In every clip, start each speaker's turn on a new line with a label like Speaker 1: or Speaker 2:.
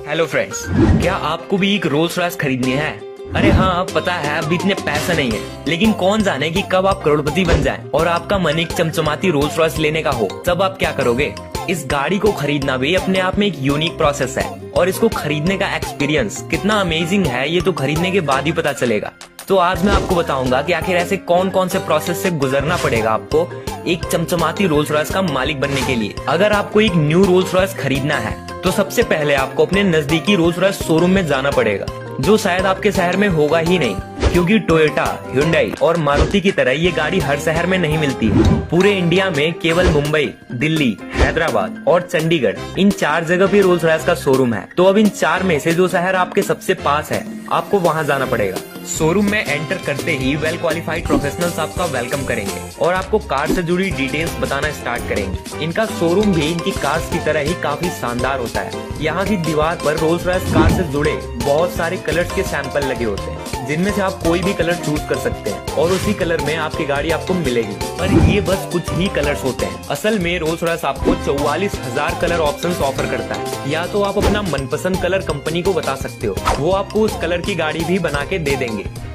Speaker 1: Hello friends, क्या आपको भी एक रोल्स रॉयस खरीदनी है? अरे हाँ, पता है अभी इतने पैसा नहीं है, लेकिन कौन जाने कि कब आप करोड़पति बन जाएं और आपका मन एक चमचमाती रोल्स रॉयस लेने का हो, तब आप क्या करोगे? इस गाड़ी को खरीदना भी अपने आप में एक यूनिक प्रोसेस है और इसको खरीदने का एक्सपीरियंस कितना अमेजिंग है ये तो खरीदने के बाद ही पता चलेगा। तो आज मैं आपको बताऊंगा कि आखिर ऐसे कौन कौन से प्रोसेस से गुजरना पड़ेगा आपको एक चमचमाती रोल्स रॉयस का मालिक बनने के लिए। अगर आपको एक न्यू रोल्स रॉयस खरीदना है तो सबसे पहले आपको अपने नजदीकी रोल्स रॉयस शोरूम में जाना पड़ेगा, जो शायद आपके शहर में होगा ही नहीं, क्योंकि टोयोटा, hyundai और मारुति की तरह ये गाड़ी हर शहर में नहीं मिलती है। पूरे इंडिया में केवल मुंबई, दिल्ली, हैदराबाद और चंडीगढ़, इन 4 जगह पे रोल्स रॉयस का शोरूम है। तो अब इन 4 में से जो शहर आपके सबसे पास है, आपको वहाँ जाना पड़ेगा। शोरूम में एंटर करते ही वेल क्वालिफाइड प्रोफेशनल्स आपका वेलकम करेंगे और आपको कार से जुड़ी डिटेल्स बताना स्टार्ट करेंगे। इनका शोरूम भी इनकी कार्स की तरह ही काफी शानदार होता है। यहाँ की दीवार पर रोल्स रॉयस कार से जुड़े बहुत सारे कलर्स के सैंपल लगे होते हैं, जिनमें से आप कोई भी कलर चूज कर सकते हैं और उसी कलर में आपकी गाड़ी आपको मिलेगी। पर ये बस कुछ ही कलर्स होते हैं। असल में रोल्स रॉयस आपको 44,000 कलर ऑप्शंस ऑफर करता है। या तो आप अपना मनपसंद कलर कंपनी को बता सकते हो, वो आपको उस कलर की गाड़ी भी बना के दे देंगे।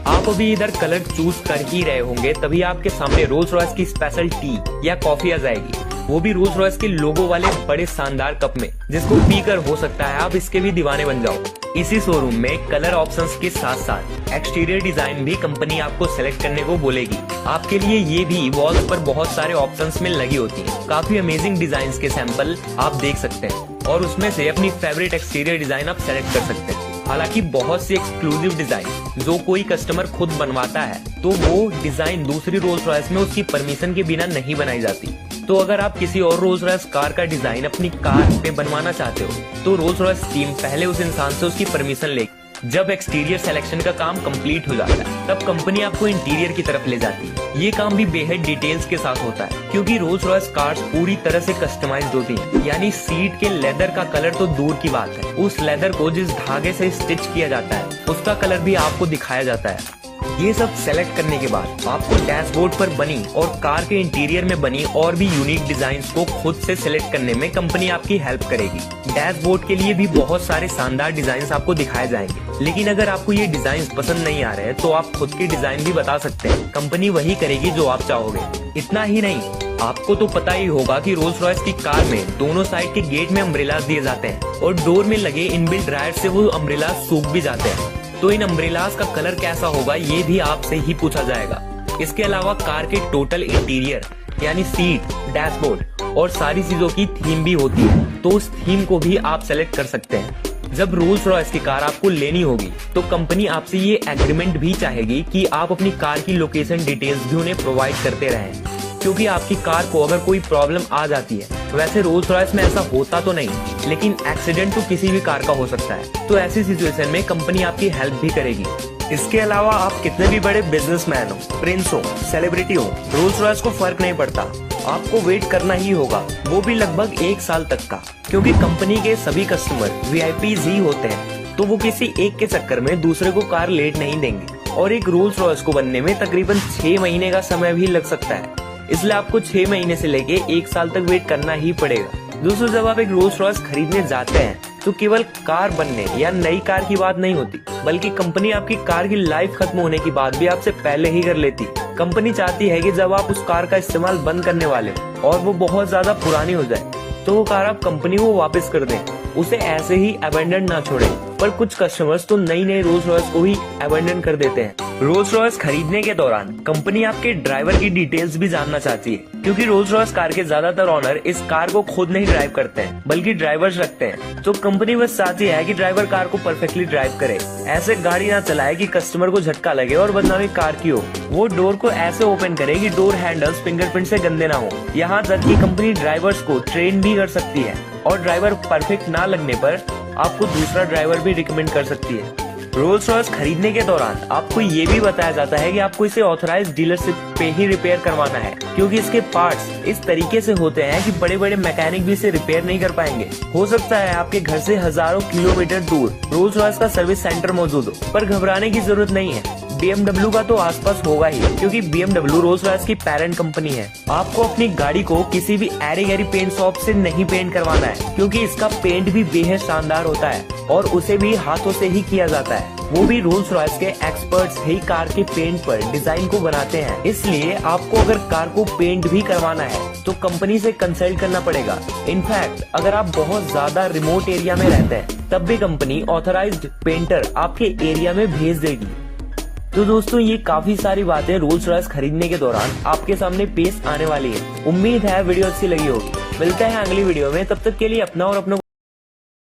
Speaker 1: आप अभी इधर कलर चूज कर ही रहे होंगे, तभी आपके सामने रोल्स रॉयस की स्पेशल टी या कॉफी आ जाएगी, वो भी रोल्स रॉयस के लोगो वाले बड़े शानदार कप में, जिसको पीकर हो सकता है आप इसके भी दीवाने बन जाओ। इसी शोरूम में कलर ऑप्शंस के साथ साथ एक्सटीरियर डिजाइन भी कंपनी आपको सेलेक्ट करने को बोलेगी। आपके लिए ये भी वॉल्स पर बहुत सारे ऑप्शंस में लगी होती हैं। काफी अमेजिंग डिजाइन के सैंपल आप देख सकते हैं और उसमें से अपनी फेवरेट एक्सटीरियर डिजाइन आप सेलेक्ट कर सकते हैं। हालांकि बहुत सी एक्सक्लूसिव डिजाइन जो कोई कस्टमर खुद बनवाता है, तो वो डिजाइन दूसरी रोल्स रॉयस में उसकी परमिशन के बिना नहीं बनाई जाती। तो अगर आप किसी और रोल्स रॉयस कार का डिजाइन अपनी कार पे बनवाना चाहते हो, तो रोल्स रॉयस टीम पहले उस इंसान से उसकी परमिशन लेगी। जब एक्सटीरियर सिलेक्शन का काम कंप्लीट हो जाता है, तब कंपनी आपको इंटीरियर की तरफ ले जाती है। ये काम भी बेहद डिटेल्स के साथ होता है, क्योंकि रोल्स रॉयस कार्स पूरी तरह से कस्टमाइज्ड होती हैं। यानी सीट के लेदर का कलर तो दूर की बात है, उस लेदर को जिस धागे से स्टिच किया जाता है, उसका कलर भी आपको दिखाया जाता है। ये सब सेलेक्ट करने के बाद आपको डैशबोर्ड पर बनी और कार के इंटीरियर में बनी और भी यूनिक डिजाइन्स को खुद से सेलेक्ट करने में कंपनी आपकी हेल्प करेगी। डैशबोर्ड के लिए भी बहुत सारे शानदार डिजाइन्स आपको दिखाए जाएंगे, लेकिन अगर आपको ये डिजाइन्स पसंद नहीं आ रहे हैं, तो आप खुद के डिजाइन भी बता सकते हैं। कंपनी वही करेगी जो आप चाहोगे। इतना ही नहीं, आपको तो पता ही होगा कि रोल्स रॉयस की कार में दोनों साइड के गेट में अम्ब्रेलास दिए जाते हैं और डोर में लगे इनबिल्ट ड्रायर से वो अम्ब्रेलास सूख भी जाते हैं। तो इन अम्ब्रेलास का कलर कैसा होगा ये भी आपसे ही पूछा जाएगा। इसके अलावा कार के टोटल इंटीरियर यानी सीट, डैशबोर्ड और सारी चीजों की थीम भी होती है, तो उस थीम को भी आप सेलेक्ट कर सकते हैं। जब रोल्स रॉयस की कार आपको लेनी होगी, तो कंपनी आपसे ये एग्रीमेंट भी चाहेगी कि आप अपनी कार की लोकेशन डिटेल्स भी उन्हें प्रोवाइड करते रहें, क्योंकि आपकी कार को अगर कोई प्रॉब्लम आ जाती है, वैसे रोल्स रॉयस में ऐसा होता तो नहीं, लेकिन एक्सीडेंट तो किसी भी कार का हो सकता है, तो ऐसी सिचुएशन में कंपनी आपकी हेल्प भी करेगी। इसके अलावा आप कितने भी बड़े बिजनेसमैन हो, प्रिंस हो, सेलिब्रिटी हो, रोल्स रॉयस को फर्क नहीं पड़ता, आपको वेट करना ही होगा, वो भी लगभग 1 साल तक का, क्योंकि कंपनी के सभी कस्टमर वीआईपीज ही होते हैं, तो वो किसी एक के चक्कर में दूसरे को कार लेट नहीं देंगे। और एक रोल्स रॉयस को बनने में तकरीबन 6 महीने का समय भी लग सकता है, इसलिए आपको 6 महीने से लेके 1 साल तक वेट करना ही पड़ेगा। दोस्तों, जब आप एक रोल्स रॉयस खरीदने जाते हैं, तो केवल कार बनने या नई कार की बात नहीं होती, बल्कि कंपनी आपकी कार की लाइफ खत्म होने की बात भी आपसे पहले ही कर लेती। कंपनी चाहती है कि जब आप उस कार का इस्तेमाल बंद करने वाले हो और वो बहुत ज्यादा पुरानी हो जाए, तो वो कार आप कंपनी को वापस कर दें, उसे ऐसे ही अबेंडन ना छोड़े। पर कुछ कस्टमर्स तो नई रोल्स रॉयस को ही अबेंडन कर देते हैं। रोल्स रॉयस खरीदने के दौरान कंपनी आपके ड्राइवर की डिटेल्स भी जानना चाहती है, क्योंकि रोल्स रॉयस कार के ज्यादातर ऑनर इस कार को खुद नहीं ड्राइव करते हैं, बल्कि ड्राइवर्स रखते हैं। तो कंपनी बस चाहती है कि ड्राइवर कार को परफेक्टली ड्राइव करे, ऐसे गाड़ी ना चलाए कि कस्टमर को झटका लगे और बदनामी कार की हो। वो डोर को ऐसे ओपन करे कि डोर हैंडल्स फिंगरप्रिंट से गंदे ना हो। यहाँ तक कि कंपनी ड्राइवर्स को ट्रेन भी कर सकती है और ड्राइवर परफेक्ट ना लगने पर आपको दूसरा ड्राइवर भी रिकमेंड कर सकती है। रोल्स रॉयस खरीदने के दौरान आपको ये भी बताया जाता है कि आपको इसे ऑथराइज्ड डीलरशिप पे ही रिपेयर करवाना है, क्योंकि इसके पार्ट्स इस तरीके से होते हैं कि बड़े बड़े मैकेनिक भी इसे रिपेयर नहीं कर पाएंगे। हो सकता है आपके घर से हजारों किलोमीटर दूर रोल्स रॉयस का सर्विस सेंटर मौजूद हो, पर घबराने की जरूरत नहीं है। BMW का तो आसपास होगा ही, क्योंकि BMW रोल्स रॉयस की पेरेंट कंपनी है। आपको अपनी गाड़ी को किसी भी एरी गैरी पेंट शॉप से नहीं पेंट करवाना है, क्योंकि इसका पेंट भी बेहद शानदार होता है और उसे भी हाथों से ही किया जाता है। वो भी रोल्स रॉयस के एक्सपर्ट्स ही कार के पेंट पर डिजाइन को बनाते हैं। इसलिए आपको अगर कार को पेंट भी करवाना है तो कंपनी से कंसल्ट करना पड़ेगा। इनफैक्ट अगर आप बहुत ज्यादा रिमोट एरिया में रहते हैं तब भी कंपनी ऑथराइज्ड पेंटर आपके एरिया में भेज देगी। तो दोस्तों, ये काफी सारी बातें रोल्स रॉयस खरीदने के दौरान आपके सामने पेश आने वाली है। उम्मीद है वीडियो अच्छी लगी होगी। मिलते हैं अगली वीडियो में, तब तक के लिए अपना और अपनों